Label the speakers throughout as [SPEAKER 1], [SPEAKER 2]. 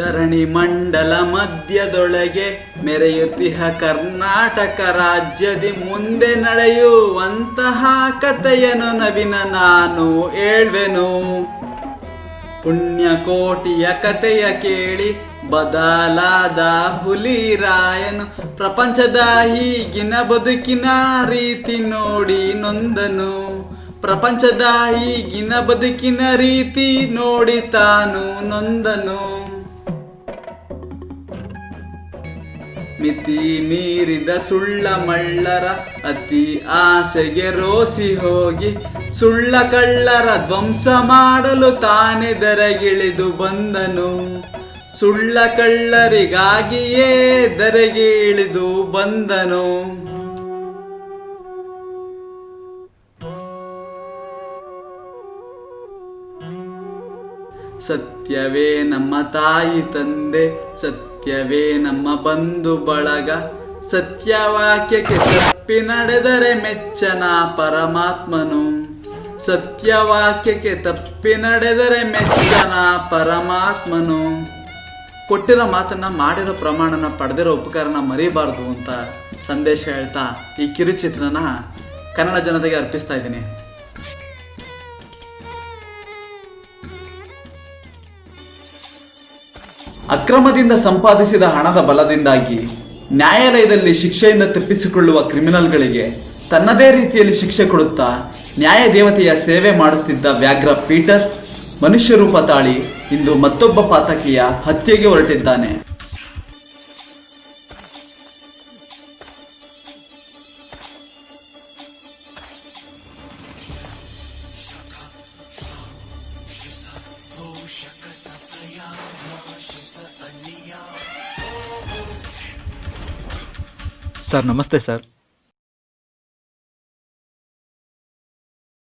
[SPEAKER 1] ಧರಣಿ ಮಂಡಲ ಮಧ್ಯದೊಳಗೆ ಮೆರೆಯುತ್ತಿಹ ಕರ್ನಾಟಕ ರಾಜ್ಯದಿ ಮುಂದೆ ನಡೆಯುವಂತಹ ಕಥೆಯನ್ನು ನವಿನ ನಾನು ಹೇಳ್ವೆನು. ಪುಣ್ಯಕೋಟಿಯ ಕಥೆಯ ಕೇಳಿ ಬದಲಾದ ಹುಲಿರಾಯನು ಪ್ರಪಂಚದ ಈಗಿನ ಬದುಕಿನ ರೀತಿ ನೋಡಿ ನೊಂದನು. ಪ್ರಪಂಚದ ಈಗಿನ ಬದುಕಿನ ರೀತಿ ನೋಡಿ ತಾನು ನೊಂದನು. ಮಿತಿ ಮೀರಿದ ಸುಳ್ಳ ಮಳ್ಳರ ಅತಿ ಆಸೆಗೆ ರೋಸಿ ಹೋಗಿ ಸುಳ್ಳ ಕಳ್ಳರ ಧ್ವಂಸ ಮಾಡಲು ತಾನೆದರಗಿಳಿದು ಬಂದನು. ಸುಳ್ಳ ಕಳ್ಳರಿಗಾಗಿಯೇ ದರೆಗೆ ಇಳಿದು ಬಂದನು. ಸತ್ಯವೇ ನಮ್ಮ ತಾಯಿ ತಂದೆ, ಸತ್ಯವೇ ನಮ್ಮ ಬಂಧು ಬಳಗ, ಸತ್ಯವಾಕ್ಯಕ್ಕೆ ತಪ್ಪಿ ನಡೆದರೆ ಮೆಚ್ಚನ ಪರಮಾತ್ಮನು. ಸತ್ಯವಾಕ್ಯಕ್ಕೆ ತಪ್ಪಿ ನಡೆದರೆ ಮೆಚ್ಚನ ಪರಮಾತ್ಮನು. ಕೊಟ್ಟಿರೋ ಮಾತನ್ನ ಮಾಡಿರೋ ಪ್ರಮಾಣನ ಪಡೆದಿರೋ ಉಪಕಾರನ ಮರಿಬಾರ್ದು ಅಂತ ಸಂದೇಶ ಹೇಳ್ತಾ ಈ ಕಿರುಚಿತ್ರನ ಕನ್ನಡ ಜನತೆಗೆ ಅರ್ಪಿಸ್ತಾ ಇದ್ದೀನಿ. ಅಕ್ರಮದಿಂದ ಸಂಪಾದಿಸಿದ ಹಣದ ಬಲದಿಂದಾಗಿ ನ್ಯಾಯಾಲಯದಲ್ಲಿ ಶಿಕ್ಷೆಯಿಂದ ತಪ್ಪಿಸಿಕೊಳ್ಳುವ ಕ್ರಿಮಿನಲ್ಗಳಿಗೆ ತನ್ನದೇ ರೀತಿಯಲ್ಲಿ ಶಿಕ್ಷೆ ಕೊಡುತ್ತಾ ನ್ಯಾಯ ದೇವತೆಯ ಸೇವೆ ಮಾಡುತ್ತಿದ್ದ ವ್ಯಾಘ್ರ ಪೀಟರ್ ಮನುಷ್ಯ ರೂಪ ತಾಳಿ ಇಂದು ಮತ್ತೊಬ್ಬ ಪಾತಕಿಯ ಹತ್ಯೆಗೆ ಹೊರಟಿದ್ದಾನೆ.
[SPEAKER 2] ಸರ್ ನಮಸ್ತೆ ಸರ್.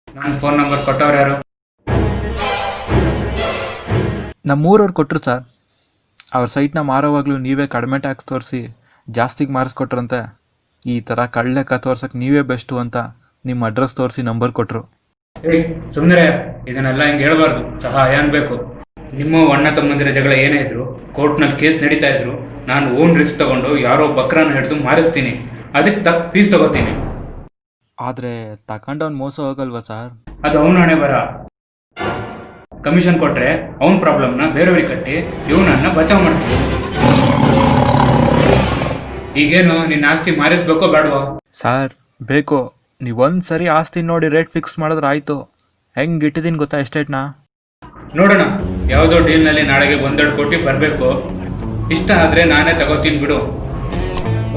[SPEAKER 3] ನನ್ನ ಫೋನ್ ನಂಬರ್ ಕೊಟ್ಟವ್ರು ಯಾರು?
[SPEAKER 2] ನಮ್ಮೂರವ್ರು ಕೊಟ್ಟರು ಸರ್. ಅವ್ರ ಸೈಟ್ನ ಮಾರೋವಾಗಲೂ ನೀವೇ ಕಡಿಮೆ ಟ್ಯಾಕ್ಸ್ ತೋರಿಸಿ ಜಾಸ್ತಿಗೆ ಮಾರಿಸ್ಕೊಟ್ರಂತೆ. ಈ ಥರ ಕಳ್ಳೆಕ್ಕ ತೋರ್ಸಕ್ಕೆ ನೀವೇ ಬೆಸ್ಟು ಅಂತ ನಿಮ್ಮ ಅಡ್ರೆಸ್ ತೋರಿಸಿ ನಂಬರ್ ಕೊಟ್ಟರು.
[SPEAKER 3] ಹೇಳಿ ಸುಮ್ಮನೆ, ಇದನ್ನೆಲ್ಲ ಹಿಂಗೆ ಹೇಳ್ಬಾರ್ದು. ಸಹಾಯ ಅನ್ಬೇಕು. ನಿಮ್ಮ ಅಣ್ಣ ತಮ್ಮಂದಿರ ಜಗಳ ಏನೇ ಇದ್ರು ಕೋರ್ಟ್ನಲ್ಲಿ ಕೇಸ್ ನಡೀತಾ ಇದ್ರು ನಾನು ಓನ್ ರಿಸ್ಕ್ ತಗೊಂಡು ಯಾರೋ ಬಕ್ರಾನ ಹಿಡಿದು ಮಾರಿಸ್ತೀನಿ. ಅದಕ್ಕೆ ತಕ್ಕ ಫೀಸ್ ತಗೋತೀನಿ.
[SPEAKER 2] ಆದರೆ ತಗೊಂಡವ್ನು ಮೋಸ ಹೋಗಲ್ವಾ ಸರ್?
[SPEAKER 3] ಅದು ಅವನ ಹಣೆ ಬರ. ಕಮಿಷನ್ ಕೊಟ್ಟರೆ ಅವನ ಪ್ರಾಬ್ಲಮ್ನ ಬೇರೆಯವ್ರಿಗೆ ಕಟ್ಟಿ ಇವನನ್ನ ಬಚಾವ್ ಮಾಡ್ತೀವಿ. ಈಗೇನು ನಿನ್ನ ಆಸ್ತಿ ಮಾರಿಸ್ಬೇಕೋ ಬೇಡವೋ?
[SPEAKER 2] ಸರ್ ಬೇಕು. ನೀವೊಂದು ಸರಿ ಆಸ್ತಿ ನೋಡಿ ರೇಟ್ ಫಿಕ್ಸ್ ಮಾಡಿದ್ರೆ ಆಯಿತು. ಹೆಂಗೆ ಇಟ್ಟಿದ್ದೀನಿ ಗೊತ್ತಾ ಎಸ್ಟೇಟ್ನ?
[SPEAKER 3] ನೋಡೋಣ, ಯಾವುದೋ ಡೀಲ್ನಲ್ಲಿ ನಾಳೆಗೆ 1-2 ಕೋಟಿ ಬರಬೇಕು. ಇಷ್ಟ ಆದರೆ ನಾನೇ ತಗೋತೀನಿ ಬಿಡು.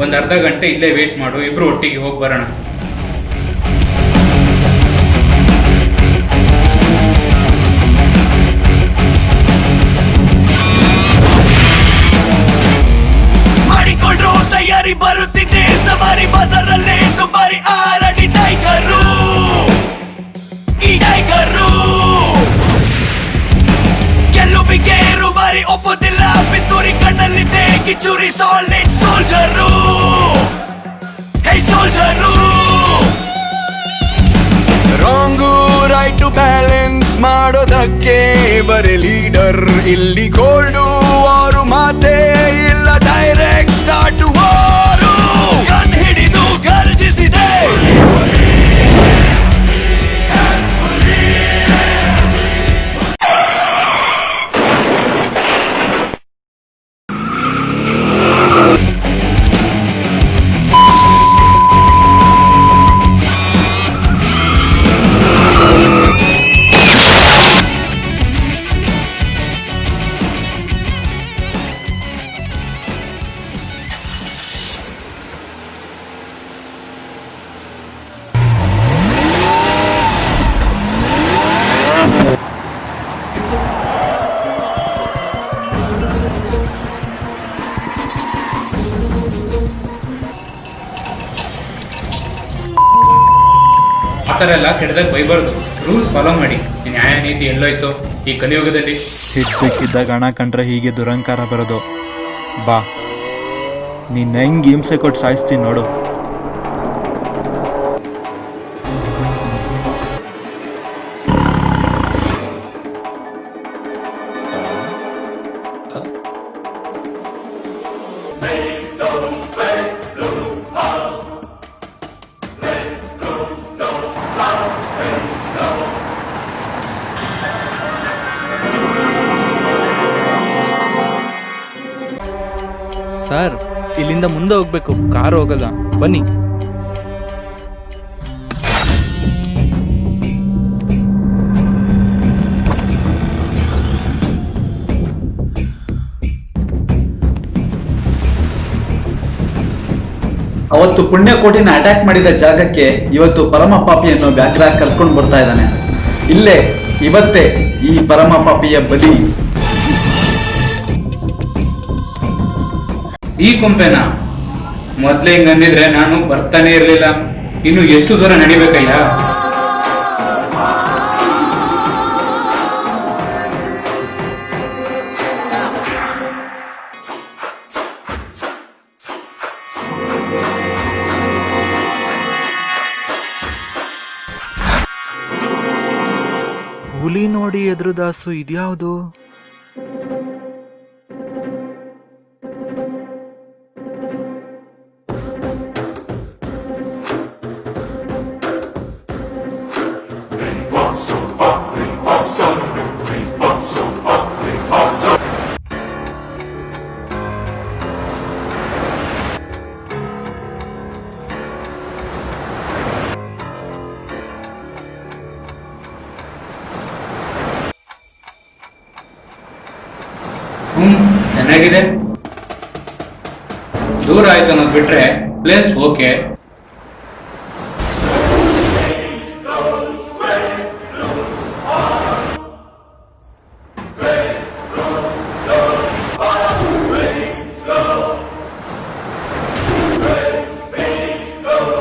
[SPEAKER 3] ಒಂದು ಅರ್ಧ ಗಂಟೆ ಇಲ್ಲೇ ವೇಟ್ ಮಾಡು, ಇಬ್ರು ಒಟ್ಟಿಗೆ ಹೋಗಿ ಬರೋಣ.
[SPEAKER 4] ಮಾಡಿಕೊಂಡ್ರು ತಯಾರಿ ಬರುತ್ತಿದೆ. ಸವಾರಿ ಬಜಾರಲ್ಲೇ ದುಬಾರಿ ಆರಡಿ ಟೈಗರು. ಈ ಟೈಗರು ಗೆಲ್ಲುವಿಗೆ ರೂವಾರಿ ಒಪ್ಪೋದಿಲ್ಲ. ಪಿತ್ತೂರಿ ಕಣ್ಣಲ್ಲಿದೆ ಕಿಚೂರಿ. Solid soldier, hey soldier. Wrong right balance ಮಾಡೋದಕ್ಕೆ ಬರೀ ಲೀಡರ್. ಇಲ್ಲಿ ಗೋಲ್ಡು ವಾರು ಮಾತೇ ಇಲ್ಲ. Direct start war. ಕಣ್ ಹಿಡಿದು ಗರ್ಜಿಸಿದೆ.
[SPEAKER 3] ಆ ಥರ ಎಲ್ಲ ಕೆಟ್ಟದಾಗ ಬೈಬಾರ್ದು. ರೂಲ್ಸ್ ಫಾಲೋ ಮಾಡಿ. ನ್ಯಾಯ ನೀತಿ ಎಲ್ಲೋಯ್ತು ಈ ಕಲಿಯುಗದಲ್ಲಿ?
[SPEAKER 2] ಸಿಕ್ಕಿದ್ದಾಗ ಹಣ ಕಂಡ್ರೆ ಹೀಗೆ ದುರಂಕಾರ ಬರೋದು. ಬಾ, ನೀನು ಹೆಂಗೆ ಹಿಂಸೆ ಕೊಟ್ಟು ಸಾಯಿಸ್ತೀನಿ ನೋಡು.
[SPEAKER 5] ಇಲ್ಲಿಂದ ಮುಂದೆ ಹೋಗ್ಬೇಕು, ಕಾರು ಹೋಗಲ್ಲ. ಬನ್ನಿ.
[SPEAKER 1] ಅವತ್ತು ಪುಣ್ಯಕೋಟಿನ ಅಟ್ಯಾಕ್ ಮಾಡಿದ ಜಾಗಕ್ಕೆ ಇವತ್ತು ಪರಮ ಪಾಪಿಯನ್ನು ವ್ಯಾಘ್ರ ಕರ್ಕೊಂಡು ಬರ್ತಾ ಇದ್ದಾನೆ. ಇಲ್ಲೇ ಇವತ್ತೇ ಈ ಪರಮ ಪಾಪಿಯ ಬಲಿ.
[SPEAKER 3] ಈ ಕೊಂಪೆನಾ? ಮೊದ್ಲೇ ಹಿಂಗ್ ಅಂದಿದ್ರೆ ನಾನು ಬರ್ತಾನೆ ಇರ್ಲಿಲ್ಲ. ಇನ್ನು ಎಷ್ಟು ದೂರ ನಡಿಬೇಕಯ್ಯ?
[SPEAKER 5] ಹುಲಿ ನೋಡಿ ಎದುರು ದಾಸು, ಇದ್ಯಾವುದು?
[SPEAKER 3] ಚೆನ್ನಾಗಿದೆ. ದೂರ ಆಯ್ತು ಅನ್ನೋದು ಬಿಟ್ರೆ ಪ್ಲೇಸ್ ಓಕೆ.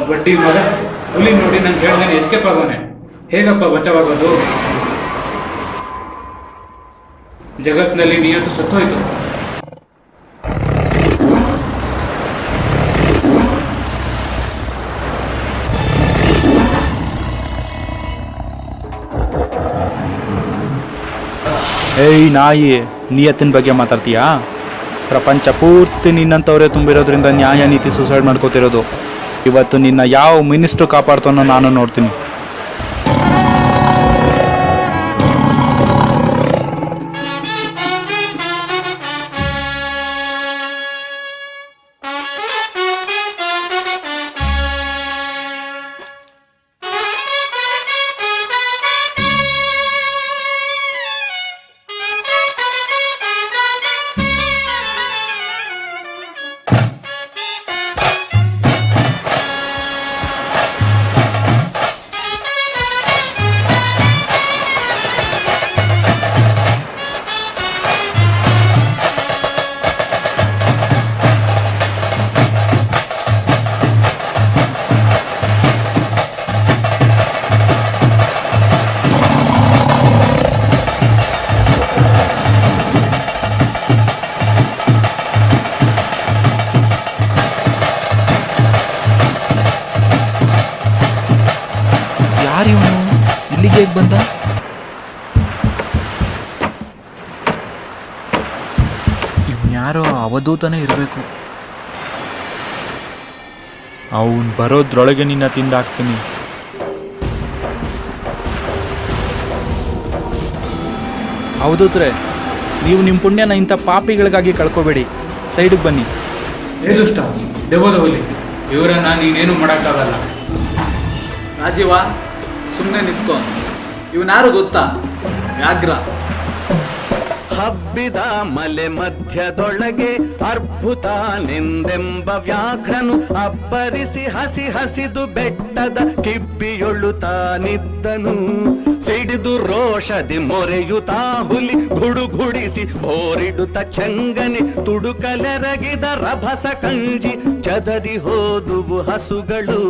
[SPEAKER 3] ಬಡ್ಡಿ ಮಗ ಹುಲಿ ನೋಡಿ ನಂಗೆ ಹೇಳ್ದೇನೆ ಎಸ್ಕೇಪ್ ಆಗೋನೆ. ಹೇಗಪ್ಪ ಬಚಾವಾಗೋದು? ಜಗತ್ತಿನಲ್ಲಿ ನಿಯತ್ತು ಸತ್ತೋಯ್ತು.
[SPEAKER 5] ಏಯ್ ನಾಯಿ, ನಿಯತ್ತಿನ ಬಗ್ಗೆ ಮಾತಾಡ್ತೀಯಾ? ಪ್ರಪಂಚ ಪೂರ್ತಿ ನಿನ್ನಂಥವ್ರೆ ತುಂಬಿರೋದ್ರಿಂದ ನ್ಯಾಯ ನೀತಿ ಸೂಸೈಡ್ ಮಾಡ್ಕೋತಿರೋದು. ಇವತ್ತು ನಿನ್ನ ಯಾವ ಮಿನಿಸ್ಟ್ರು ಕಾಪಾಡ್ತಾನೋ ನಾನು ನೋಡ್ತೀನಿ. ಯಾರಿವನು? ಇಲ್ಲಿಗೆ ಹೇಗೆ ಬಂದ? ಇವನ್ಯಾರೋ ಅವಧೂತನೇ ಇರಬೇಕು. ಅವನು ಬರೋದ್ರೊಳಗೆ ನಿನ್ನ ತಿಂದಾಕ್ತೀನಿ. ಅವಧೂತ್ರೆ, ನೀವು ನಿಮ್ಮ ಪುಣ್ಯನ ಇಂಥ ಪಾಪಿಗಳಿಗಾಗಿ ಕಳ್ಕೊಬೇಡಿ. ಸೈಡಿಗೆ ಬನ್ನಿ.
[SPEAKER 3] ಏ ದುಷ್ಟ ದೇವದ ಹುಲಿ, ಇವರನ್ನ ನೀನೇನು ಮಾಡೋಕ್ಕಾಗಲ್ಲ.
[SPEAKER 1] ರಾಜೀವ, ಸುಮ್ಮನೆ ನಿಂತ್ಕೊ. ಇವನಾರು ಗೊತ್ತಾ? ವ್ಯಾಘ್ರ.
[SPEAKER 6] ಹಬ್ಬಿದ ಮಲೆ ಮಧ್ಯದೊಳಗೆ ಅರ್ಭುತನೆಂದೆಂಬ ವ್ಯಾಘ್ರನು ಅಬ್ಬರಿಸಿ ಹಸಿ ಹಸಿದು ಬೆಟ್ಟದ ಕಿಬ್ಬಿಯೊಳ್ಳುತ್ತಾನಿದ್ದನು. ಸಿಡಿದು ರೋಷದಿ ಮೊರೆಯುತ್ತಾ ಹುಲಿ ಗುಡುಗುಡಿಸಿ ಓರಿಡುತ್ತ ಚಂಗನೆ ತುಡುಕಲೆರಗಿದ ರಭಸ ಕಂಜಿ ಚದರಿ ಹೋದುವು ಹಸುಗಳು.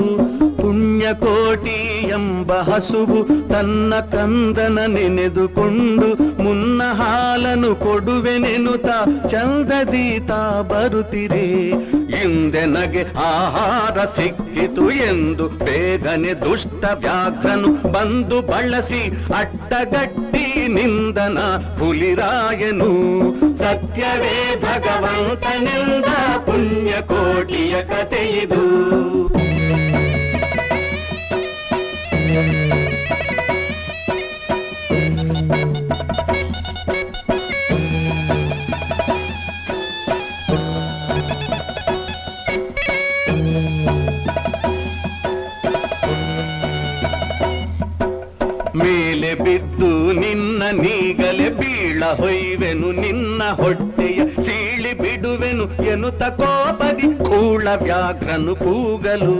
[SPEAKER 6] ಪುಣ್ಯಕೋಟಿ ಎಂಬ ಹಸುವು ತನ್ನ ಕಂದನ ನೆನೆದುಕೊಂಡು ಮುನ್ನ ಹಾಲನು ಕೊಡುವೆನೆನುತ ಚಂದದೀತ ಬರುತ್ತಿರೆ. ಹಿಂದೆ ನಗೆ ಆಹಾರ ಸಿಕ್ಕಿತು ಎಂದು ಬೇಗನೆ ದುಷ್ಟ ವ್ಯಾಘ್ರನು ಬಂದು ಬಳಸಿ ಅಡ್ಡಗಟ್ಟಿ ನಿಂದನ ಹುಲಿರಾಯನು. ಸತ್ಯವೇ ಭಗವಂತನೆಂದ ಪುಣ್ಯಕೋಟಿಯ ಕಥೆಯಿದು. ಬಿದ್ದು ನಿನ್ನ ನೀಗಲೆ ಬೀಳ ಹೊಯ್ವೆನು ನಿನ್ನ ಹೊಟ್ಟೆಯ ಸೀಳಿ ಬಿಡುವೆನು ಎನ್ನುತ್ತ ಕೋಪದಿ ಕೂಳ ವ್ಯಾಘ್ರನು ಕೂಗಲು.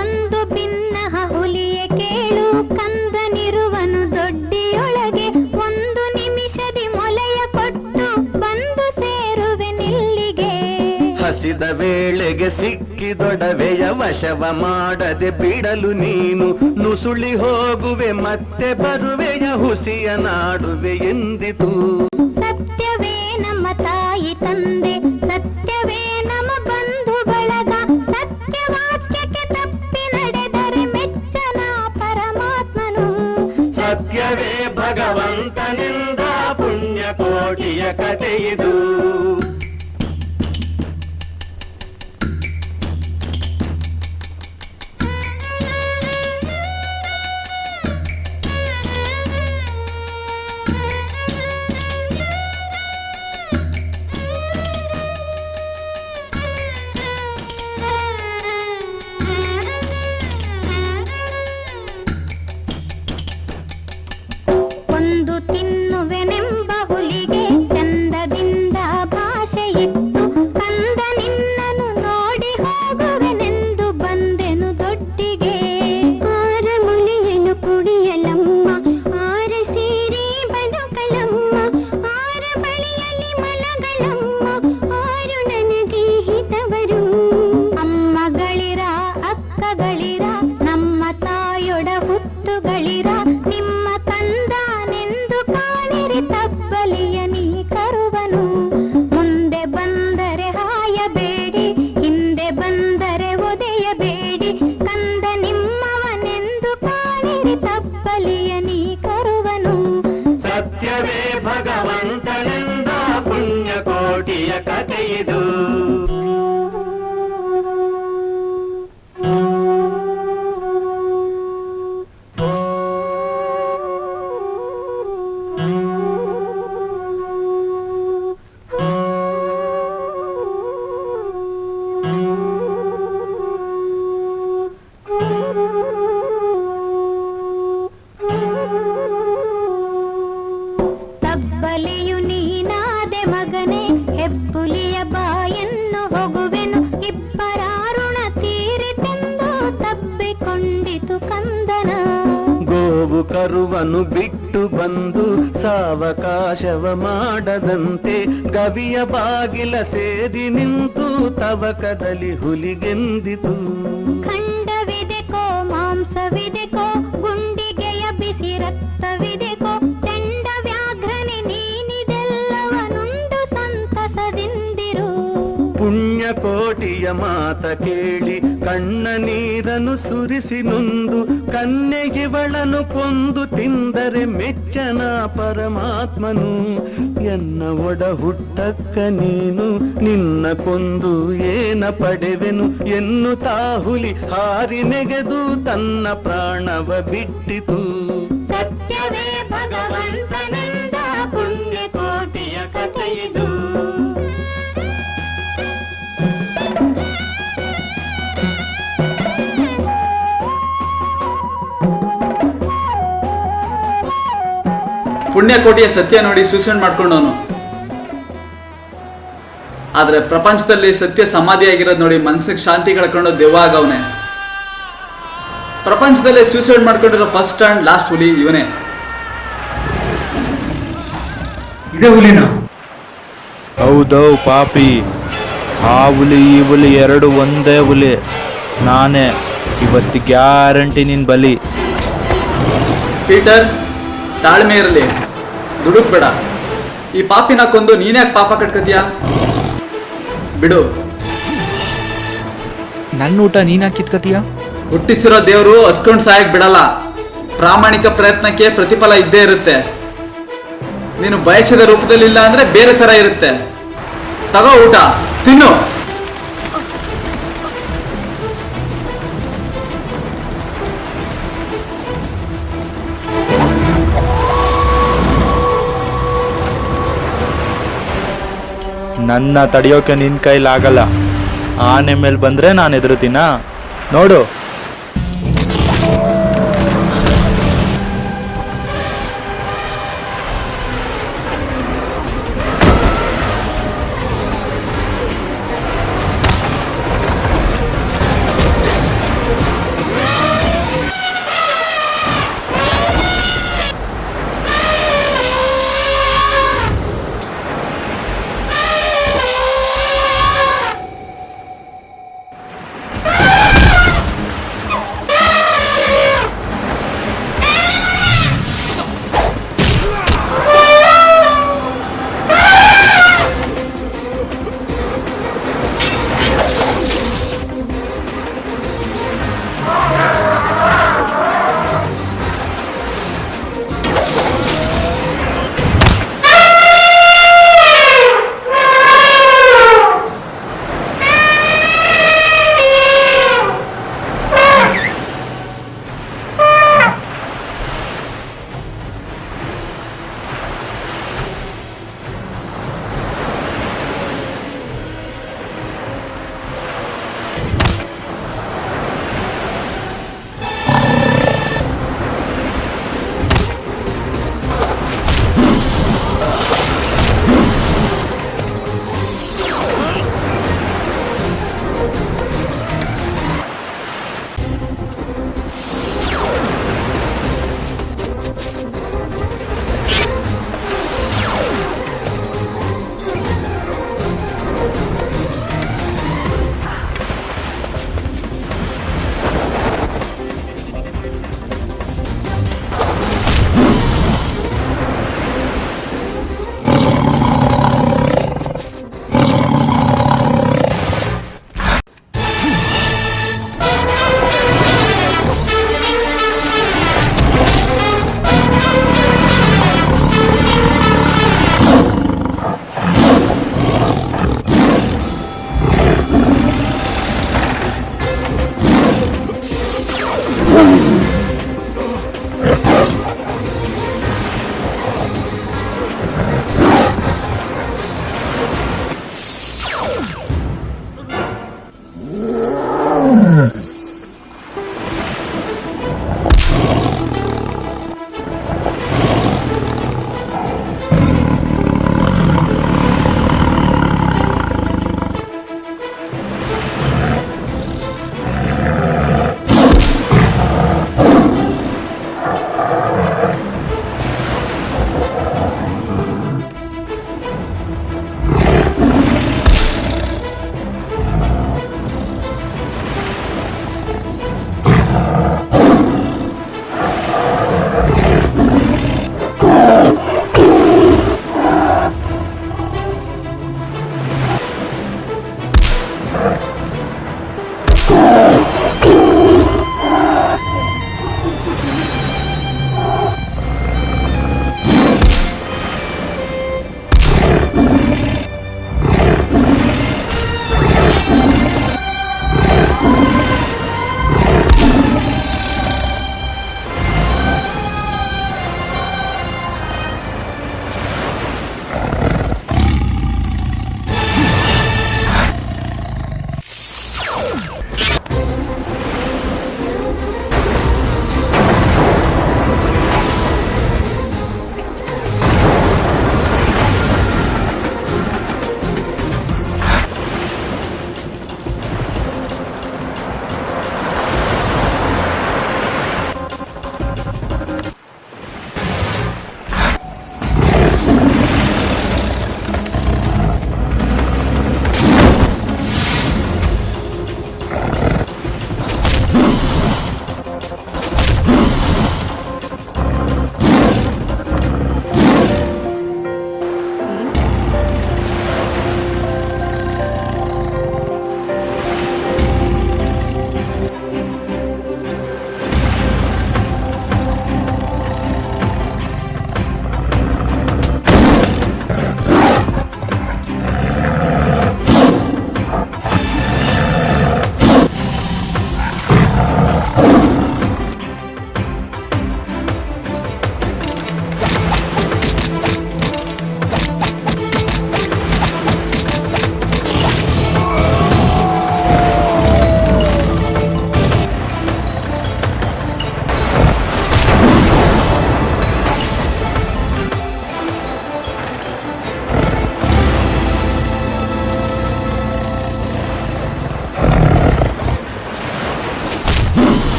[SPEAKER 7] ಒಂದು ಭಿನ್ನಹ ಹುಲಿಯ ಕೇಳು ಕಂದನಿರುವನು ದೊಡ್ಡಿಯೊಳಗೆ, ಒಂದು ನಿಮಿಷದಿ ಮೊಲೆಯ ಕೊಟ್ಟು ಬಂದು ಸೇರುವೆ ನಿಲ್ಲಿಗೆ.
[SPEAKER 6] ಹಸಿದ ವೇಳೆಗೆ ಸಿಕ್ಕಿದೊಡವೆಯ ವಶವ ಮಾಡದೆ ಬಿಡಲು ನೀನು ನುಸುಳಿ ಹೋಗುವೆ ಮತ್ತೆ ಬರುವೆಯ ಹುಸಿಯ ನಾಡುವೆ ಎಂದಿತು.
[SPEAKER 7] ಸತ್ಯವೇ ನಮ್ಮ ತಾಯಿ ತಂದೆ, ಸತ್ಯವೇ ನಮ್ಮ ಬಂಧು ಬಳಗ, ಸತ್ಯವಾಕ್ಯಕ್ಕೆ ತಪ್ಪಿ ನಡೆದರೆ ಮೆಚ್ಚನ ಪರಮಾತ್ಮನು.
[SPEAKER 6] ಸತ್ಯವೇ ಭಗವಂತನಿಂದ ಪುಣ್ಯ ಕೋಟಿಯ ಕಥೆಯಿದು.
[SPEAKER 7] ಒಂದು ತಿನ್ನುವೆನೆಂಬ ಹುಲಿಗೆ ಚಂದದಿಂದ ಭಾಷೆ ಇತ್ತು, ಕಂದ ನಿನ್ನನು ನೋಡಿ ಹೋಗುವೆನೆಂದು ಬಂದೆನು ದೊಡ್ಡಿಗೆ. ಆರ ಮುಲಿಯನು ಕುಡಿಯಲಮ್ಮ, ಆರ ಸೀರೆ ಬದುಕಲಮ್ಮ, ಆರ ಬಳಿಯಲ್ಲಿ ಮಲಗಳಮ್ಮ, ಆರು ನನಗೆ ಹಿತವರು. ಅಮ್ಮಗಳಿರ ಅಕ್ಕಗಳಿರ ನಮ್ಮ ತಾಯೊಡ ಹುಟ್ಟುಗಳಿರ, ನಿಮ್ಮ ಕಂದನೆಂದು ಕಾಣಿರಿ ತಬ್ಬಲಿಯ ನೀ ಕರುವನು. ಮುಂದೆ ಬಂದರೆ ಹಾಯಬೇಡಿ, ಹಿಂದೆ ಬಂದರೆ ಒದೆಯಬೇಡಿ, ಕಂದ ನಿಮ್ಮವನೆಂದು ಕಾಣಿರಿ ತಬ್ಬಲಿಯ ನೀ ಕರುವನು.
[SPEAKER 6] ಸತ್ಯವೇ ಭಗವಂತನಿಂದ ಪುಣ್ಯ ಕೋಟಿಯ ಕಥೆಯಿದು.
[SPEAKER 7] ತಬ್ಬಲಿಯು ನೀನಾದೆ ಮಗನೇ, ಹೆಬ್ಬುಲಿಯ ಬಾಯನ್ನು ಹೋಗುವೆನು, ಇಬ್ಬರಾರುಣ ತೀರಿತೆಂದು ತಬ್ಬಿಕೊಂಡಿತು ಕಂದನ.
[SPEAKER 6] ಗೋವು ಕರುವನು ಬಿಟ್ಟು ಬಂದು ಸಾವಕಾಶವ ಮಾಡದಂತೆ ಗವಿಯ ಬಾಗಿಲ ಸೇರಿ ನಿಂತು ತವಕದಲ್ಲಿ ಹುಲಿಗೆಂದಿತು.
[SPEAKER 7] ಖಂಡವಿದೆಕೋ ಮಾಂಸವಿದೆಕೋ, ಗುಂಡಿಗೆಯ ಬಿಸಿ ರಕ್ತವಿದೆಕೋ, ಚಂಡ ವ್ಯಾಘ್ರನೆ ನೀನಿದೆಲ್ಲವನುಂಡು ಸಂತಸದಿಂದಿರು.
[SPEAKER 6] ಪುಣ್ಯ ಕೋಟಿಯ ಮಾತ ಕೇಳಿ ಕಣ್ಣ ನೀರನ್ನು ಸುರಿಸಿ ನೊಂದು ಕನ್ನೆಗಿವಳನು ಕೊಂದು ತಿಂದರೆ ಮೆಚ್ಚನ ಪರಮಾತ್ಮನು. ಎನ್ನ ಒಡ ಹುಟ್ಟಕ್ಕ ನೀನು ನಿನ್ನ ಕೊಂದು ಏನ ಪಡೆವೆನು ಎನ್ನುತ್ತಾ ಹುಲಿ ಹಾರಿ ನೆಗೆದು ತನ್ನ ಪ್ರಾಣವ ಬಿಟ್ಟಿತು.
[SPEAKER 7] ಸತ್ಯವೇ ಭಗವಂತನಿಂದ ಪುಣ್ಯ ಕೋಟಿಯ ಕಥೆಯಿದು.
[SPEAKER 1] ಪುಣ್ಯಕೋಟಿಯ ಸತ್ಯ ನೋಡಿ ಸೂಸೈಡ್ ಮಾಡ್ಕೊಂಡವನು, ಆದ್ರೆ ಪ್ರಪಂಚದಲ್ಲಿ ಸತ್ಯ ಸಮಾಧಿಯಾಗಿರೋದು ನೋಡಿ ಮನಸ್ಸಿಗೆ ಶಾಂತಿ ಕಳ್ಕೊಂಡು ದೆವ್ವ ಆಗವನೆ. ಪ್ರಪಂಚದಲ್ಲೇ ಸೂಸೈಡ್ ಮಾಡ್ಕೊಂಡಿರೋ ಫಸ್ಟ್ ಅಂಡ್ ಲಾಸ್ಟ್ ಹುಲಿ ಇವನೇ.
[SPEAKER 3] ಇದೇ ಹುಲಿನ?
[SPEAKER 5] ಹೌದೌ ಪಾಪಿ, ಆ ಹುಲಿ ಈ ಹುಲಿ ಎರಡು ಒಂದೇ ಹುಲಿ. ನಾನೇ ಇವತ್ತು ಗ್ಯಾರಂಟಿ ನಿನ್ ಬಲಿ.
[SPEAKER 1] ಪೀಟರ್, ತಾಳ್ಮೆ ಇರಲಿ, ದುಡುಕ್ಬೇಡ. ಈ ಪಾಪಿನ ಕೊಂದು ನೀನ್ಯಾಕೆ ಪಾಪ ಕಟ್ಕತೀಯ? ಬಿಡು.
[SPEAKER 2] ನನ್ನ ಊಟ ನೀನು ಕಿತ್ಕತೀಯ?
[SPEAKER 1] ಹುಟ್ಟಿಸಿರೋ ದೇವರು ಹಸ್ಕೊಂಡು ಸಾಯಕ್ ಬಿಡಲ್ಲ. ಪ್ರಾಮಾಣಿಕ ಪ್ರಯತ್ನಕ್ಕೆ ಪ್ರತಿಫಲ ಇದ್ದೇ ಇರುತ್ತೆ. ನೀನು ಬಯಸಿದ ರೂಪದಲ್ಲಿಲ್ಲ ಅಂದ್ರೆ ಬೇರೆ ತರ ಇರುತ್ತೆ. ತಗೋ ಊಟ, ತಿನ್ನು.
[SPEAKER 5] ನನ್ನ ತಡೆಯೋಕೆ ನಿನ್ನ ಕೈಲಾಗಲ್ಲ. ಆನೆ ಮೇಲೆ ಬಂದರೆ ನಾನು ಎದುರುತ್ತೀನ ನೋಡು.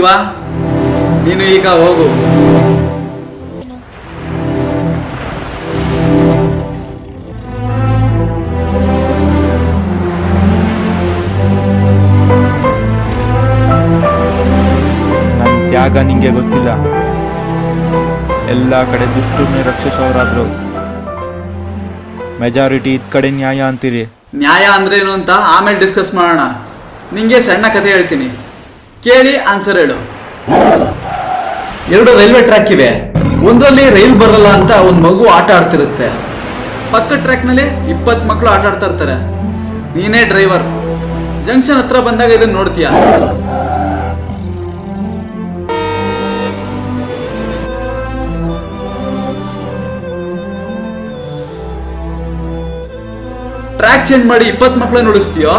[SPEAKER 1] ರಾಜೀವ, ನೀನು ಈಗ ಹೋಗು.
[SPEAKER 2] ನನ್ನ ತ್ಯಾಗ ನಿಂಗೆ ಗೊತ್ತಿಲ್ಲ. ಎಲ್ಲ ಕಡೆ ದುಷ್ಟರನ್ನೇ ರಕ್ಷಿಸೋರಾದ್ರು, ಮೆಜಾರಿಟಿ ಇದ್ ಕಡೆ ನ್ಯಾಯ ಅಂತೀರಿ.
[SPEAKER 1] ನ್ಯಾಯ ಅಂದ್ರೇನು ಅಂತ ಆಮೇಲೆ ಡಿಸ್ಕಸ್ ಮಾಡೋಣ. ನಿಂಗೆ ಸಣ್ಣ ಕಥೆ ಹೇಳ್ತೀನಿ, ಕೇಳಿ ಆನ್ಸರ್ ಹೇಳು. 2 ರೈಲ್ವೆ ಟ್ರ್ಯಾಕ್ ಇವೆ. ಒಂದರಲ್ಲಿ ರೈಲ್ ಬರಲ್ಲ ಅಂತ ಒಂದು ಮಗು ಆಟ ಆಡ್ತಿರುತ್ತೆ. ಪಕ್ಕದ ಟ್ರ್ಯಾಕ್ನಲ್ಲಿ 20 ಮಕ್ಕಳು ಆಟ ಆಡ್ತಾ ಇರ್ತಾರೆ. ನೀನೇ ಡ್ರೈವರ್. ಜಂಕ್ಷನ್ ಹತ್ರ ಬಂದಾಗ ಇದನ್ನ ನೋಡ್ತೀಯ. ಟ್ರ್ಯಾಕ್ ಚೇಂಜ್ ಮಾಡಿ 20 ಮಕ್ಕಳನ್ನ ಉಳಿಸ್ತೀಯೋ,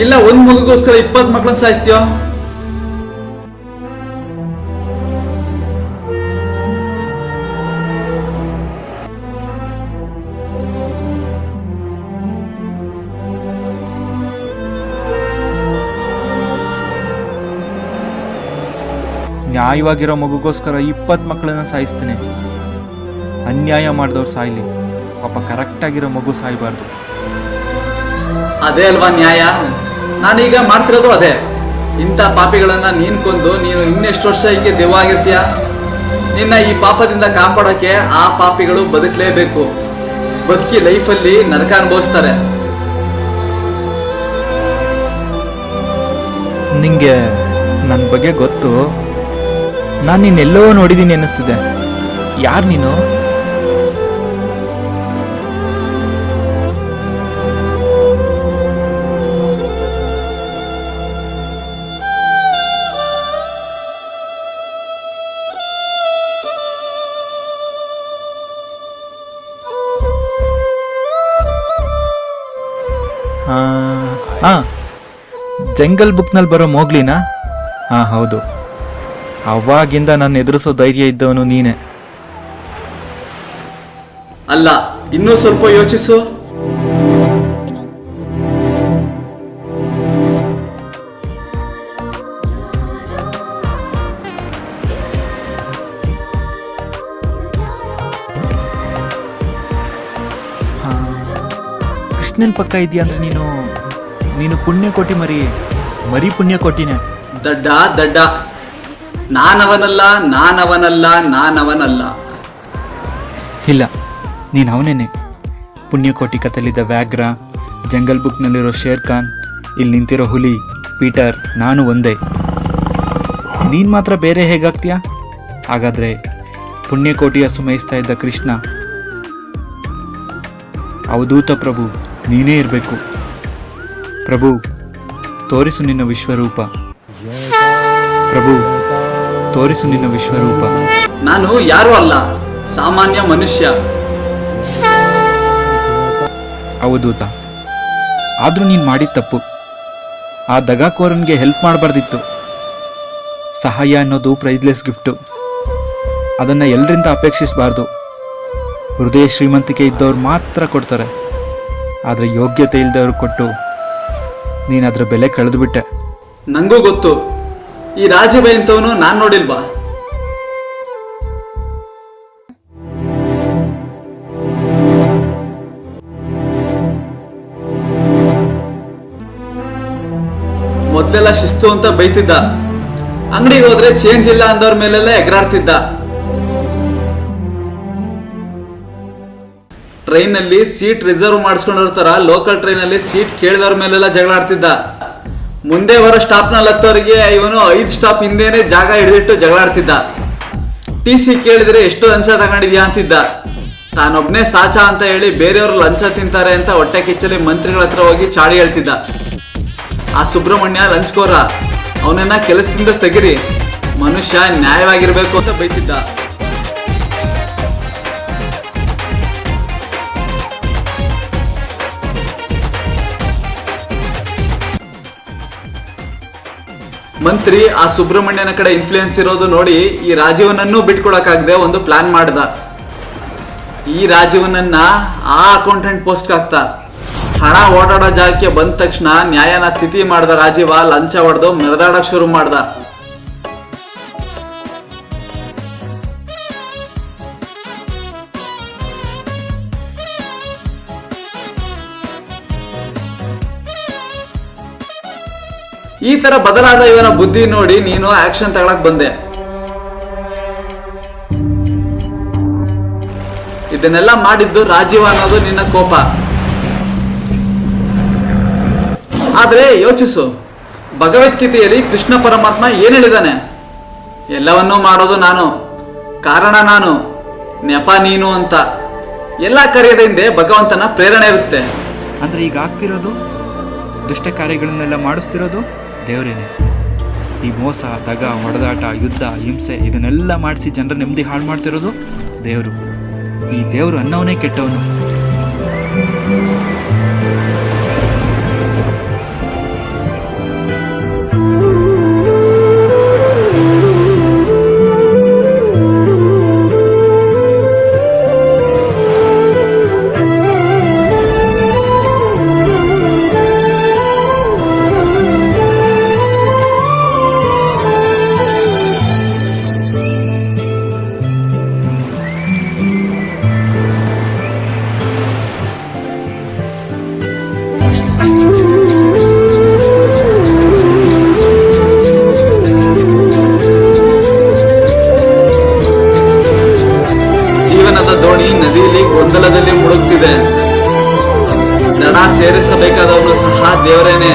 [SPEAKER 1] ಇಲ್ಲ ಒಂದ್ ಮಗುಗೋಸ್ಕರ 20 ಮಕ್ಕಳನ್ನ ಸಾಯಿಸ್ತೀಯೋ?
[SPEAKER 2] ನ್ಯಾಯವಾಗಿರೋ ಮಗುಗೋಸ್ಕರ 20 ಮಕ್ಕಳನ್ನ ಸಾಯಿಸ್ತೀನಿ. ಅನ್ಯಾಯ ಮಾಡಿದವ್ರು ಸಾಯ್ಲಿ, ಪಾಪ ಕರೆಕ್ಟಾಗಿರೋ ಮಗು ಸಾಯ್ಬಾರ್ದು.
[SPEAKER 1] ಅದೇ ಅಲ್ವಾ ನ್ಯಾಯ? ನಾನೀಗ ಮಾಡ್ತಿರೋದು ಅದೇ. ಇಂಥ ಪಾಪಿಗಳನ್ನ ನೀನ್ ಕೊಂದು ನೀನು ಇನ್ನೆಷ್ಟು ವರ್ಷ ಹೀಗೆ ದೆವ್ವ ಆಗಿರ್ತೀಯ? ನಿನ್ನ ಈ ಪಾಪದಿಂದ ಕಾಪಾಡೋಕೆ ಆ ಪಾಪಿಗಳು ಬದುಕಲೇಬೇಕು. ಬದುಕಿ ಲೈಫಲ್ಲಿ ನರಕ ಅನುಭವಿಸ್ತಾರೆ.
[SPEAKER 2] ನಿಂಗೆ ನನ್ನ ಬಗ್ಗೆ ಗೊತ್ತು. ನಾನು ನಿನ್ನೆಲ್ಲೋ ನೋಡಿದ್ದೀನಿ ಅನ್ನಿಸ್ತಿದೆ. ಯಾರು ನೀನು? ಹಾಂ, ಜಂಗಲ್ ಬುಕ್ನಲ್ಲಿ ಬರೋ ಮೋಗ್ಲಿನಾ? ಹಾಂ ಹೌದು. ಅವಾಗಿಂದ ನಾನು ಎದುರಿಸೋ ಧೈರ್ಯ ಇದ್ದವನು ನೀನೆ.
[SPEAKER 1] ಅಲ್ಲ, ಇನ್ನೂ ಸ್ವಲ್ಪ ಯೋಚಿಸು.
[SPEAKER 2] ಕೃಷ್ಣನ್ ಪಕ್ಕ ಇದೆಯಾ ಅಂದ್ರೆ ನೀನು ಪುಣ್ಯ ಕೋಟಿ ಮರಿ ಪುಣ್ಯ ಕೋಟಿನೇ.
[SPEAKER 1] ದಡ್ಡ ದಡ್ಡ, ನಾನವನಲ್ಲ ನಾನವನಲ್ಲ ನಾನವನಲ್ಲ.
[SPEAKER 2] ಇಲ್ಲ, ನೀನು ಅವನೇನೆ. ಪುಣ್ಯಕೋಟಿ ಕಥೆಲಿದ್ದ ವ್ಯಾಘ್ರ, ಜಂಗಲ್ ಬುಕ್ನಲ್ಲಿರೋ ಶೇರ್ ಖಾನ್, ಇಲ್ಲಿ ನಿಂತಿರೋ ಹುಲಿ ಪೀಟರ್, ನಾನು ಒಂದೇ. ನೀನು ಮಾತ್ರ ಬೇರೆ ಹೇಗಾಗ್ತೀಯಾ? ಹಾಗಾದರೆ ಪುಣ್ಯಕೋಟಿಯ ಸುಮಯಿಸ್ತಾ ಇದ್ದ ಕೃಷ್ಣ, ಅವಧೂತ ಪ್ರಭು ನೀನೇ ಇರಬೇಕು. ಪ್ರಭು, ತೋರಿಸು ನಿನ್ನ ವಿಶ್ವರೂಪ. ಪ್ರಭು, ತೋರಿಸು ನಿನ್ನ ವಿಶ್ವರೂಪ.
[SPEAKER 1] ನಾನು ಯಾರೂ ಅಲ್ಲ, ಸಾಮಾನ್ಯ ಮನುಷ್ಯ.
[SPEAKER 2] ಅವಧೂತ, ಆದರೂ ನೀನು ಮಾಡಿದ ತಪ್ಪು. ಆ ದಗಾಕೋರನಿಗೆ ಹೆಲ್ಪ್ ಮಾಡಬಾರ್ದಿತ್ತು. ಸಹಾಯ ಅನ್ನೋದು ಪ್ರೈಸ್ಲೆಸ್ ಗಿಫ್ಟು. ಅದನ್ನು ಎಲ್ಲರಿಂದ ಅಪೇಕ್ಷಿಸಬಾರ್ದು. ಹೃದಯ ಶ್ರೀಮಂತಿಕೆ ಇದ್ದವ್ರು ಮಾತ್ರ ಕೊಡ್ತಾರೆ. ಆದರೆ ಯೋಗ್ಯತೆ ಇಲ್ಲದವ್ರು ಕೊಟ್ಟು ನೀನು ಅದರ ಬೆಲೆ ಕಳೆದುಬಿಟ್ಟೆ.
[SPEAKER 1] ನಂಗೂ ಗೊತ್ತು. ಈ ರಾಜೀವ ಇಂಥವನು ನಾನ್ ನೋಡಿಲ್ವಾ? ಮೊದ್ಲೆಲ್ಲ ಶಿಸ್ತು ಅಂತ ಬೈತಿದ್ದ. ಅಂಗಡಿಗೆ ಹೋದ್ರೆ ಚೇಂಜ್ ಇಲ್ಲ ಅಂದವ್ರ ಮೇಲೆಲ್ಲ ಎಗರಾಡ್ತಿದ್ದ. ಟ್ರೈನಲ್ಲಿ ಸೀಟ್ ರಿಸರ್ವ್ ಮಾಡಿಸ್ಕೊಂಡಿರ್ತಾರ, ಲೋಕಲ್ ಟ್ರೈನಲ್ಲಿ ಸೀಟ್ ಕೇಳಿದವ್ರ ಮೇಲೆಲ್ಲ ಜಗಳ ಆಡ್ತಿದ್ದ. ಮುಂದೆ ಬರೋ ಸ್ಟಾಪ್ನಲ್ಲಿ ಹತ್ತೋರಿಗೆ ಇವನು 5 ಸ್ಟಾಪ್ ಹಿಂದೆನೆ ಜಾಗ ಹಿಡಿದಿಟ್ಟು ಜಗಳ ಆಡ್ತಿದ್ದ. TC ಕೇಳಿದ್ರೆ ಎಷ್ಟು ಲಂಚ ತಗೊಂಡಿದ್ಯಾ ಅಂತಿದ್ದ. ತಾನೊಬ್ನೇ ಸಾಚ ಅಂತ ಹೇಳಿ ಬೇರೆಯವರು ಲಂಚ ತಿಂತಾರೆ ಅಂತ ಹೊಟ್ಟೆ ಕಿಚ್ಚಲಿ ಮಂತ್ರಿಗಳ ಹತ್ರ ಹೋಗಿ ಚಾಡಿ ಹೇಳ್ತಿದ್ದ. ಆ ಸುಬ್ರಹ್ಮಣ್ಯ ಲಂಚ್ಕೋರ, ಅವನನ್ನ ಕೆಲಸದಿಂದ ತೆಗಿರಿ, ಮನುಷ್ಯ ನ್ಯಾಯವಾಗಿರ್ಬೇಕು ಅಂತ ಬೈತಿದ್ದ. ಮಂತ್ರಿ ಆ ಸುಬ್ರಹ್ಮಣ್ಯನ ಕಡೆ ಇನ್ಫ್ಲೂಯೆನ್ಸ್ ಇರೋದು ನೋಡಿ ಈ ರಾಜೀವನನ್ನು ಬಿಟ್ಕೊಡಕ್ಕಾಗದೆ ಒಂದು ಪ್ಲಾನ್ ಮಾಡ್ದ. ಈ ರಾಜೀವನನ್ನ ಆ ಅಕೌಂಟೆಂಟ್ ಪೋಸ್ಟ್ ಹಾಕ್ತಾ. ಹಣ ಓಡಾಡೋ ಜಾಗಕ್ಕೆ ಬಂದ ತಕ್ಷಣ ನ್ಯಾಯನ ತಿಥಿ ಮಾಡ್ದ ರಾಜೀವ ಲಂಚ ಹೊಡೆದು ಮೆರೆದಾಡಕ್ ಶುರು ಮಾಡ್ದ. ಈ ತರ ಬದಲಾದ ಇವನ ಬುದ್ಧಿ ನೋಡಿ ನೀನು ಆಕ್ಷನ್ ತಗೊಳಕ್ ಬಂದೆ. ಇದನ್ನೆಲ್ಲ ಮಾಡಿದ್ದು ರಾಜೀವ ಅನ್ನೋದು ನಿನ್ನ ಕೋಪ. ಆದ್ರೆ ಯೋಚಿಸು, ಭಗವದ್ಗೀತೆಯಲ್ಲಿ ಕೃಷ್ಣ ಪರಮಾತ್ಮ ಏನ್ ಹೇಳಿದಾನೆ? ಎಲ್ಲವನ್ನೂ ಮಾಡೋದು ನಾನು, ಕಾರಣ ನಾನು, ನೆಪ ನೀನು ಅಂತ. ಎಲ್ಲ ಕಾರ್ಯದ ಹಿಂದೆ ಭಗವಂತನ ಪ್ರೇರಣೆ ಇರುತ್ತೆ.
[SPEAKER 2] ಅಂದರೆ ಈಗ ಆಗ್ತಿರೋದು ದುಷ್ಟ ಕಾರ್ಯಗಳನ್ನೆಲ್ಲ ಮಾಡಿಸ್ತಿರೋದು ದೇವರೇನೆ. ಈ ಮೋಸ, ದಗ, ಹೊಡೆದಾಟ, ಯುದ್ಧ, ಹಿಂಸೆ ಇದನ್ನೆಲ್ಲ ಮಾಡಿಸಿ ಜನರ ನೆಮ್ಮದಿ ಹಾಳು ಮಾಡ್ತಿರೋದು ದೇವರು. ಈ ದೇವರು ಅನ್ನವನೇ ಕೆಟ್ಟವನು.
[SPEAKER 1] ಜೀವನದ ದೋಣಿ ನದಿಯಲ್ಲಿ ಗೊಂದಲದಲ್ಲಿ ಮುಳುಗ್ತಿದೆ. ದಡ ಸೇರಿಸಬೇಕಾದವನು ಸಹ ದೇವರೇನೆ.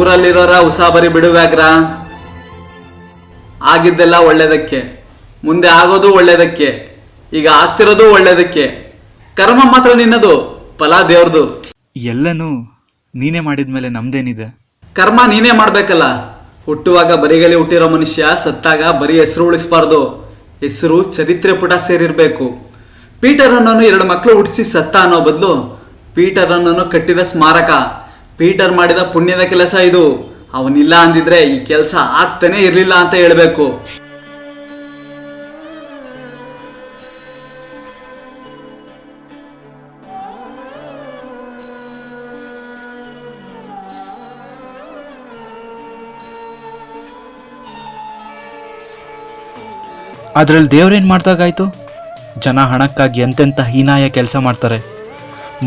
[SPEAKER 1] ಊರಲ್ಲಿರೋರ ಉಸಾಬರಿ ಬಿಡುವ್ಯಾಗ್ರ. ಆಗಿದ್ದೆಲ್ಲ ಒಳ್ಳೇದಕ್ಕೆ, ಮುಂದೆ ಆಗೋದು ಒಳ್ಳೇದಕ್ಕೆ, ಈಗ ಆಗ್ತಿರೋದು ಒಳ್ಳೇದಕ್ಕೆ. ಕರ್ಮ ಮಾತ್ರ ನಿನ್ನದು, ಫಲ ದೇವ್ರದು.
[SPEAKER 2] ಎಲ್ಲನೂ ನೀನೇ ಮಾಡಿದ್ಮೇಲೆ ನಮ್ದೇನಿದೆ?
[SPEAKER 1] ಕರ್ಮ ನೀನೇ ಮಾಡ್ಬೇಕಲ್ಲ. ಹುಟ್ಟುವಾಗ ಬರಿಗಲಿ ಹುಟ್ಟಿರೋ ಮನುಷ್ಯ ಸತ್ತಾಗ ಬರೀ ಹೆಸರು ಉಳಿಸ್ಬಾರ್ದು, ಹೆಸರು ಚರಿತ್ರೆ ಪುಟ ಸೇರಿರ್ಬೇಕು. ಪೀಟರ್ ಅನ್ನೋನು 2 ಮಕ್ಕಳು ಹುಟ್ಟಿಸಿ ಸತ್ತ ಅನ್ನೋ ಬದಲು ಪೀಟರ್ ಅನ್ನೋನು ಕಟ್ಟಿದ ಸ್ಮಾರಕ, ಪೀಟರ್ ಮಾಡಿದ ಪುಣ್ಯದ ಕೆಲಸ ಇದು. ಅವನಿಲ್ಲ ಅಂದಿದ್ರೆ ಈ ಕೆಲಸ ಆಗ್ತಾನೆ ಇರಲಿಲ್ಲ ಅಂತ ಹೇಳ್ಬೇಕು.
[SPEAKER 2] ಅದರಲ್ಲಿ ದೇವ್ರೇನು ಮಾಡ್ದಾಗಾಯ್ತು? ಜನ ಹಣಕ್ಕಾಗಿ ಎಂತೆಂಥ ಹೀನಾಯ ಕೆಲಸ ಮಾಡ್ತಾರೆ.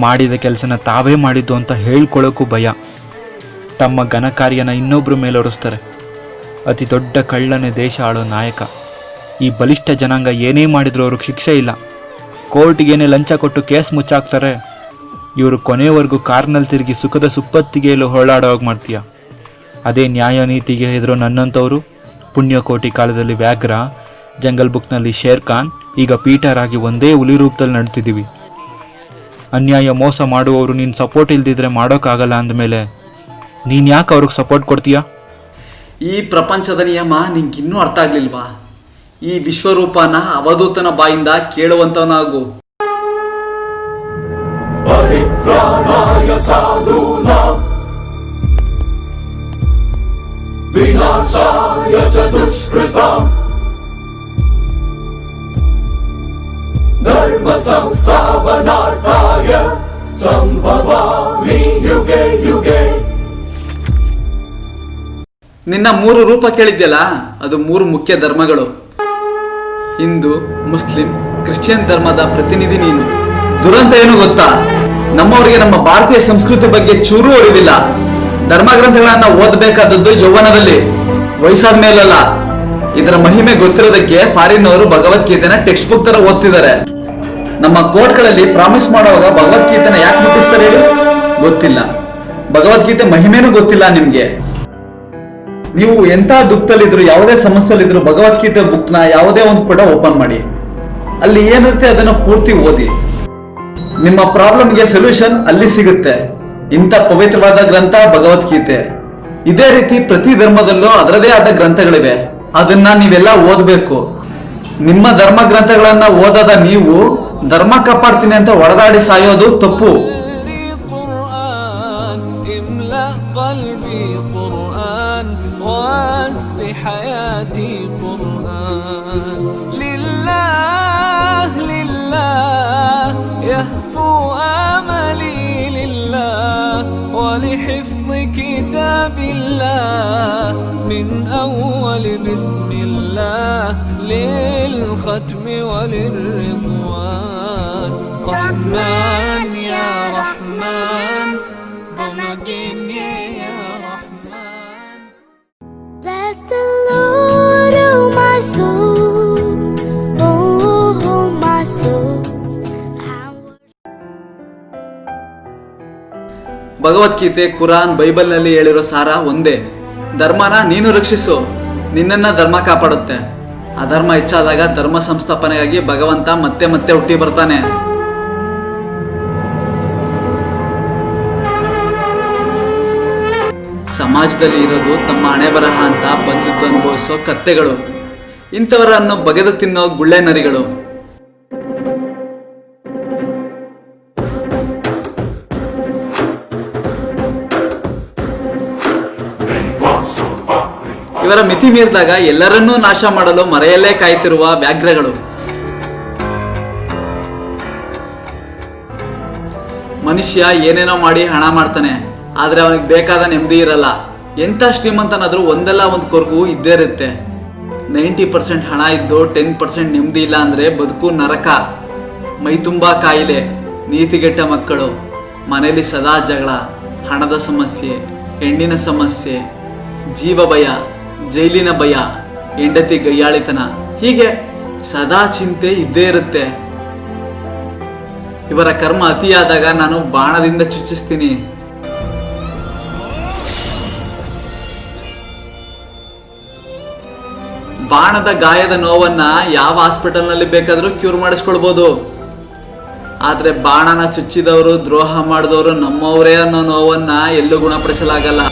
[SPEAKER 2] ಮಾಡಿದ ಕೆಲಸನ ತಾವೇ ಮಾಡಿದ್ದು ಅಂತ ಹೇಳ್ಕೊಳ್ಳೋಕ್ಕೂ ಭಯ. ತಮ್ಮ ಘನಕಾರ್ಯನ ಇನ್ನೊಬ್ಬರ ಮೇಲೆ ಹೊರಿಸ್ತಾರೆ. ಅತಿ ದೊಡ್ಡ ಕಳ್ಳನೇ ದೇಶ ಆಳೋ ನಾಯಕ. ಈ ಬಲಿಷ್ಠ ಜನಾಂಗ ಏನೇ ಮಾಡಿದ್ರು ಅವ್ರಿಗೆ ಶಿಕ್ಷೆ ಇಲ್ಲ. ಕೋರ್ಟಿಗೇನೆ ಲಂಚ ಕೊಟ್ಟು ಕೇಸ್ ಮುಚ್ಚಾಕ್ತಾರೆ. ಇವರು ಕೊನೆವರೆಗೂ ಕಾರ್ನಲ್ಲಿ ತಿರುಗಿ ಸುಖದ ಸುಪ್ಪತ್ತಿಗೆಯಲ್ಲೂ ಹೊರಳಾಡೋವಾಗ ಮಾಡ್ತೀಯ. ಅದೇ ನ್ಯಾಯ ನೀತಿಗೆ ಹೆದರೋ ನನ್ನಂಥವರು ಪುಣ್ಯಕೋಟಿ ಕಾಲದಲ್ಲಿ ವ್ಯಾಘ್ರ, ಜಂಗಲ್ ಬುಕ್ನಲ್ಲಿ ಶೇರ್ ಖಾನ್, ಈಗ ಪೀಟರ್ ಆಗಿ ಒಂದೇ ಹುಲಿ ರೂಪದಲ್ಲಿ ನಡ್ತಿದ್ದೀವಿ. ಅನ್ಯಾಯ ಮೋಸ ಮಾಡುವವರು ನೀನು ಸಪೋರ್ಟ್ ಇಲ್ದಿದ್ರೆ ಮಾಡೋಕ್ಕಾಗಲ್ಲ ಅಂದಮೇಲೆ ನೀನು ಯಾಕೆ ಅವ್ರಿಗೆ ಸಪೋರ್ಟ್ ಕೊಡ್ತೀಯಾ?
[SPEAKER 1] ಈ ಪ್ರಪಂಚದ ನಿಯಮ ನಿಂಗಿನ್ನೂ ಅರ್ಥ ಆಗ್ಲಿಲ್ವಾ? ಈ ವಿಶ್ವರೂಪನ ಅವಧೂತನ ಬಾಯಿಂದ ಕೇಳುವಂತವನಾಗು.
[SPEAKER 8] ಪರಿತ್ರಾಣಾಯ ಸಾಧೂನಾಂ ವಿನಾಶಾಯ ಚ ದುಷ್ಕೃತಾಂ ಧರ್ಮ ಸಂಸ್ಥಾಪನಾರ್ಥಾಯ ಸಂಭವಾಮಿ ಯುಗೆ ಯುಗೆ.
[SPEAKER 1] ನಿನ್ನ 3 ರೂಪ ಕೇಳಿದ್ಯಲ್ಲ, ಅದು 3 ಮುಖ್ಯ ಧರ್ಮಗಳು. ಹಿಂದೂ, ಮುಸ್ಲಿಂ, ಕ್ರಿಶ್ಚಿಯನ್ ಧರ್ಮದ ಪ್ರತಿನಿಧಿ ನೀನು. ದುರಂತ ಏನು ಗೊತ್ತಾ, ನಮ್ಮವರಿಗೆ ನಮ್ಮ ಭಾರತೀಯ ಸಂಸ್ಕೃತಿ ಬಗ್ಗೆ ಚೂರು ಅರಿವಿಲ್ಲ. ಧರ್ಮಗ್ರಂಥಗಳನ್ನ ಓದಬೇಕಾದದ್ದು ಯೌವನದಲ್ಲಿ, ವಯಸ್ಸಾದ ಮೇಲಲ್ಲ. ಇದರ ಮಹಿಮೆ ಗೊತ್ತಿರೋದಕ್ಕೆ ಫಾರಿನ್ ಅವರು ಭಗವದ್ಗೀತೆನ ಟೆಕ್ಸ್ಟ್ ಬುಕ್ ತರ ಓದ್ತಿದ್ದಾರೆ. ನಮ್ಮ ಕೋರ್ಟ್ಗಳಲ್ಲಿ ಪ್ರಾಮಿಸ್ ಮಾಡುವಾಗ ಭಗವದ್ಗೀತೆನ ಯಾಕೆ ಮುಟ್ಟಿಸ್ತಾರೆ ಹೇಳಿ? ಗೊತ್ತಿಲ್ಲ. ಭಗವದ್ಗೀತೆ ಮಹಿಮೆನೂ ಗೊತ್ತಿಲ್ಲ ನಿಮ್ಗೆ. ನೀವು ಎಂತ ದುಃಖದಲ್ಲಿದ್ರು, ಯಾವುದೇ ಸಮಸ್ಯೆಲಿದ್ರು ಭಗವದ್ಗೀತೆ ಬುಕ್ನ ಯಾವುದೇ ಒಂದು ಕೂಡ ಓಪನ್ ಮಾಡಿ, ಅಲ್ಲಿ ಏನಿರುತ್ತೆ ಅದನ್ನ ಪೂರ್ತಿ ಓದಿ. ನಿಮ್ಮ ಪ್ರಾಬ್ಲಮ್ಗೆ ಸೊಲ್ಯೂಷನ್ ಅಲ್ಲಿ ಸಿಗುತ್ತೆ. ಇಂಥ ಪವಿತ್ರವಾದ ಗ್ರಂಥ ಭಗವದ್ಗೀತೆ. ಇದೇ ರೀತಿ ಪ್ರತಿ ಧರ್ಮದಲ್ಲೂ ಅದರದೇ ಆದ ಗ್ರಂಥಗಳಿವೆ, ಅದನ್ನ ನೀವೆಲ್ಲ ಓದ್ಬೇಕು. ನಿಮ್ಮ ಧರ್ಮ ಗ್ರಂಥಗಳನ್ನ ಓದದ ನೀವು ಧರ್ಮ ಕಾಪಾಡ್ತೀನಿ ಅಂತ ಹೊಡೆದಾಡಿ ಸಾಯೋದು ತಪ್ಪು.
[SPEAKER 9] املأ قلبي قرآن واسق حياتي قرآن لله لله يهفو آملي لله ولحفظ كتاب الله من أول بسم الله للختم وللرضوان رحمن يا رحمن بمجيني يا رحمن.
[SPEAKER 7] Bless the Lord, oh my soul, oh my soul.
[SPEAKER 1] Bhagavad Gita, Quran, ಬೈಬಲ್ನಲ್ಲಿ ಹೇಳಿರೋ ಸಾರ ಒಂದೇ. ಧರ್ಮನ ನೀನು ರಕ್ಷಿಸು, ನಿನ್ನನ್ನ ಧರ್ಮ ಕಾಪಾಡುತ್ತೆ. ಅಧರ್ಮ ಹೆಚ್ಚಾದಾಗ ಧರ್ಮ ಸಂಸ್ಥಾಪನೆಗಾಗಿ ಭಗವಂತ ಮತ್ತೆ ಮತ್ತೆ ಹುಟ್ಟಿ ಬರ್ತಾನೆ. ಸಮಾಜದಲ್ಲಿ ಇರೋದು ತಮ್ಮ ಹಣೆ ಬರಹ ಅಂತ ಬಂದಿದ್ದು ಅನುಭವಿಸೋ ಕತ್ತೆಗಳು, ಇಂಥವರನ್ನು ಬಗೆದು ತಿನ್ನೋ ಗುಳ್ಳೆ ನರಿಗಳು. ಇವರ ಮಿತಿ ಮೀರಿದಾಗ ಎಲ್ಲರನ್ನೂ ನಾಶ ಮಾಡಲು ಮರೆಯಲ್ಲೇ ಕಾಯ್ತಿರುವ ವ್ಯಾಘ್ರಗಳು. ಮನುಷ್ಯ ಏನೇನೋ ಮಾಡಿ ಹಣ ಮಾಡ್ತಾನೆ, ಆದ್ರೆ ಅವನಿಗೆ ಬೇಕಾದ ನೆಮ್ಮದಿ ಇರಲ್ಲ. ಎಂಥ ಶ್ರೀಮಂತನಾದ್ರೂ ಒಂದಲ್ಲ ಒಂದು ಕೊರಗು ಇದ್ದೇ ಇರುತ್ತೆ. 90% ಹಣ ಇದ್ದು 10% ನೆಮ್ಮದಿ ಇಲ್ಲ ಅಂದ್ರೆ ಬದುಕು ನರಕ. ಮೈ ತುಂಬಾ ಕಾಯಿಲೆ, ನೀತಿಗೆಟ್ಟ ಮಕ್ಕಳು, ಮನೆಯಲ್ಲಿ ಸದಾ ಜಗಳ, ಹಣದ ಸಮಸ್ಯೆ, ಹೆಣ್ಣಿನ ಸಮಸ್ಯೆ, ಜೀವ ಭಯ, ಜೈಲಿನ ಭಯ, ಹೆಂಡತಿ ಗಯ್ಯಾಳಿತನ, ಹೀಗೆ ಸದಾ ಚಿಂತೆ ಇದ್ದೇ ಇರುತ್ತೆ. ಇವರ ಕರ್ಮ ಅತಿಯಾದಾಗ ನಾನು ಬಾಣದಿಂದ ಚುಚ್ಚಿಸ್ತೀನಿ. ಬಾಣದ ಗಾಯದ ನೋವನ್ನ ಯಾವ ಹಾಸ್ಪಿಟಲ್ನಲ್ಲಿ ಬೇಕಾದರೂ ಕ್ಯೂರ್ ಮಾಡಿಸ್ಕೊಳ್ಬೋದು. ಆದ್ರೆ ಬಾಣನ ಚುಚ್ಚಿದವರು, ದ್ರೋಹ ಮಾಡಿದವರು ನಮ್ಮವರೇ ಅನ್ನೋ ನೋವನ್ನ ಎಲ್ಲೂ ಗುಣಪಡಿಸಲಾಗಲ್ಲ.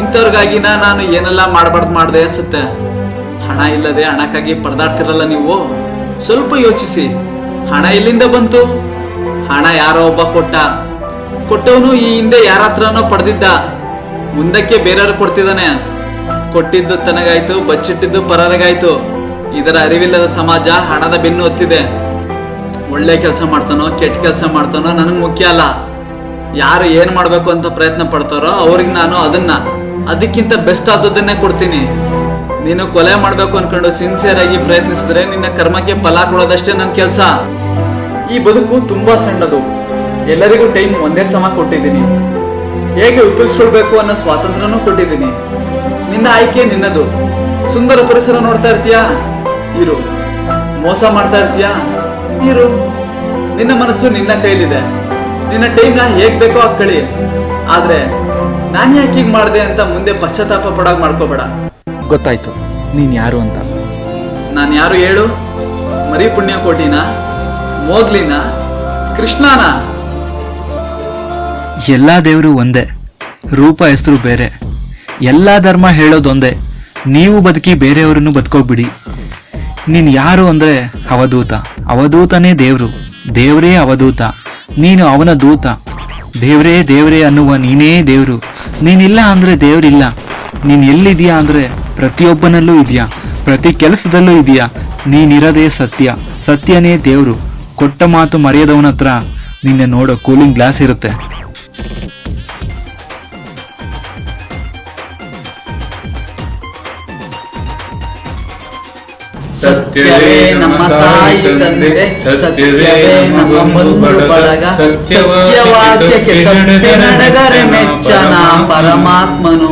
[SPEAKER 1] ಇಂಥವ್ರಿಗಾಗಿನ ನಾನು ಏನೆಲ್ಲ ಮಾಡಬಾರ್ದು ಮಾಡಿದೆ ಅನ್ಸುತ್ತೆ. ಹಣ ಇಲ್ಲದೆ ಹಣಕ್ಕಾಗಿ ಪರದಾಡ್ತಿರಲ್ಲ ನೀವು. ಸ್ವಲ್ಪ ಯೋಚಿಸಿ, ಹಣ ಎಲ್ಲಿಂದ ಬಂತು? ಹಣ ಯಾರೋ ಒಬ್ಬ ಕೊಟ್ಟವನು ಈ ಹಿಂದೆ ಯಾರ ಹತ್ರನೋ ಪಡೆದಿದ್ದ, ಮುಂದಕ್ಕೆ ಬೇರೆಯವ್ರು ಕೊಡ್ತಿದ್ದಾನೆ. ಕೊಟ್ಟಿದ್ದು ತನಗಾಯ್ತು, ಬಚ್ಚಿಟ್ಟಿದ್ದು ಪರರಿಗಾಯ್ತು. ಇದರ ಅರಿವಿಲ್ಲದ ಸಮಾಜ ಹಣದ ಬೆನ್ನು ಹೊತ್ತಿದೆ. ಒಳ್ಳೆ ಕೆಲಸ ಮಾಡ್ತಾನೋ ಕೆಟ್ಟ ಕೆಲಸ ಮಾಡ್ತಾನೋ ನನಗೆ ಮುಖ್ಯ ಅಲ್ಲ. ಯಾರು ಏನು ಮಾಡಬೇಕು ಅಂತ ಪ್ರಯತ್ನ ಪಡ್ತಾರೋ ಅವ್ರಿಗೆ ನಾನು ಅದಕ್ಕಿಂತ ಬೆಸ್ಟ್ ಆದದ್ದನ್ನೇ ಕೊಡ್ತೀನಿ. ನೀನು ಕೊಲೆ ಮಾಡಬೇಕು ಅನ್ಕೊಂಡು ಸಿನ್ಸಿಯರ್ ಆಗಿ ಪ್ರಯತ್ನಿಸಿದ್ರೆ ನಿನ್ನ ಕರ್ಮಕ್ಕೆ ಫಲ ಕೊಡೋದಷ್ಟೇ ನನ್ನ ಕೆಲಸ. ಈ ಬದುಕು ತುಂಬಾ ಸಣ್ಣದು. ಎಲ್ಲರಿಗೂ ಟೈಮ್ ಒಂದೇ ಸಮ ಕೊಟ್ಟಿದ್ದೀನಿ. ಹೇಗೆ ಉಪಯೋಗಿಸ್ಕೊಳ್ಬೇಕು ಅನ್ನೋ ಸ್ವಾತಂತ್ರ್ಯನೂ ಕೊಟ್ಟಿದ್ದೀನಿ. ನಿನ್ನ ಆಯ್ಕೆ ನಿನ್ನದು. ಸುಂದರ ಪರಿಸರ ನೋಡ್ತಾ ಇರ್ತೀಯಾ, ಇರು. ಮೋಸ ಮಾಡ್ತಾ ಇರ್ತೀಯಾ, ಇರು. ನಿನ್ನ ಮನಸ್ಸು ನಿನ್ನ ಕೈಲಿದೆ. ನಿನ್ನ ಟೈಮ್ನ ಹೇಗ್ ಬೇಕೋ ಹಾಗೆ ಕಳಿ. ಆದ್ರೆ ನಾನು ಯಾಕೆ ಹೀಗೆ ಮಾಡಿದೆ ಅಂತ ಮುಂದೆ ಪಶ್ಚಾತ್ತಾಪ ಪಡೋಕೆ ಮಾಡ್ಕೋಬೇಡ.
[SPEAKER 5] ಗೊತ್ತಾಯ್ತು ನೀನ್ ಯಾರು ಅಂತ.
[SPEAKER 1] ನಾನು ಯಾರು ಹೇಳು? ಮರಿ ಪುಣ್ಯಕೋಟಿನ, ಮೋಗ್ಲಿನ, ಕೃಷ್ಣನ?
[SPEAKER 2] ಎಲ್ಲ ದೇವರು ಒಂದೇ, ರೂಪ ಹೆಸರು ಬೇರೆ. ಎಲ್ಲ ಧರ್ಮ ಹೇಳೋದೊಂದೇ. ನೀವು ಬದುಕಿ ಬೇರೆಯವರನ್ನು ಬದುಕೋಗ್ಬಿಡಿ. ನೀನು ಯಾರು ಅಂದರೆ ಅವಧೂತ. ಅವಧೂತನೇ ದೇವರು, ದೇವರೇ ಅವಧೂತ. ನೀನು ಅವನ ದೂತ. ದೇವರೇ ದೇವರೇ ಅನ್ನುವ ನೀನೇ ದೇವರು. ನೀನಿಲ್ಲ ಅಂದರೆ ದೇವರಿಲ್ಲ. ನೀನು ಎಲ್ಲಿದೆಯಾ ಅಂದರೆ ಪ್ರತಿಯೊಬ್ಬನಲ್ಲೂ ಇದೆಯಾ, ಪ್ರತಿ ಕೆಲಸದಲ್ಲೂ ಇದೆಯಾ. ನೀನಿರೋದೇ ಸತ್ಯ, ಸತ್ಯನೇ ದೇವರು. ಕೊಟ್ಟ ಮಾತು ಮರೆಯದವನ ಹತ್ರ ನಿನ್ನೆ ನೋಡೋ ಕೂಲಿಂಗ್ ಗ್ಲಾಸ್ ಇರುತ್ತೆ.
[SPEAKER 1] ಸತ್ಯವೇ ನಮ್ಮ ತಾಯಿ ತಂದೆ, ಸತ್ಯವೇ ನಮ್ಮ ಬಂಧು ಬಳಗ, ಸತ್ಯವಾಕ್ಯಕ್ಕೆ ತಪ್ಪಿ ನಡೆದರೆ ಮೆಚ್ಚನ ಪರಮಾತ್ಮನು.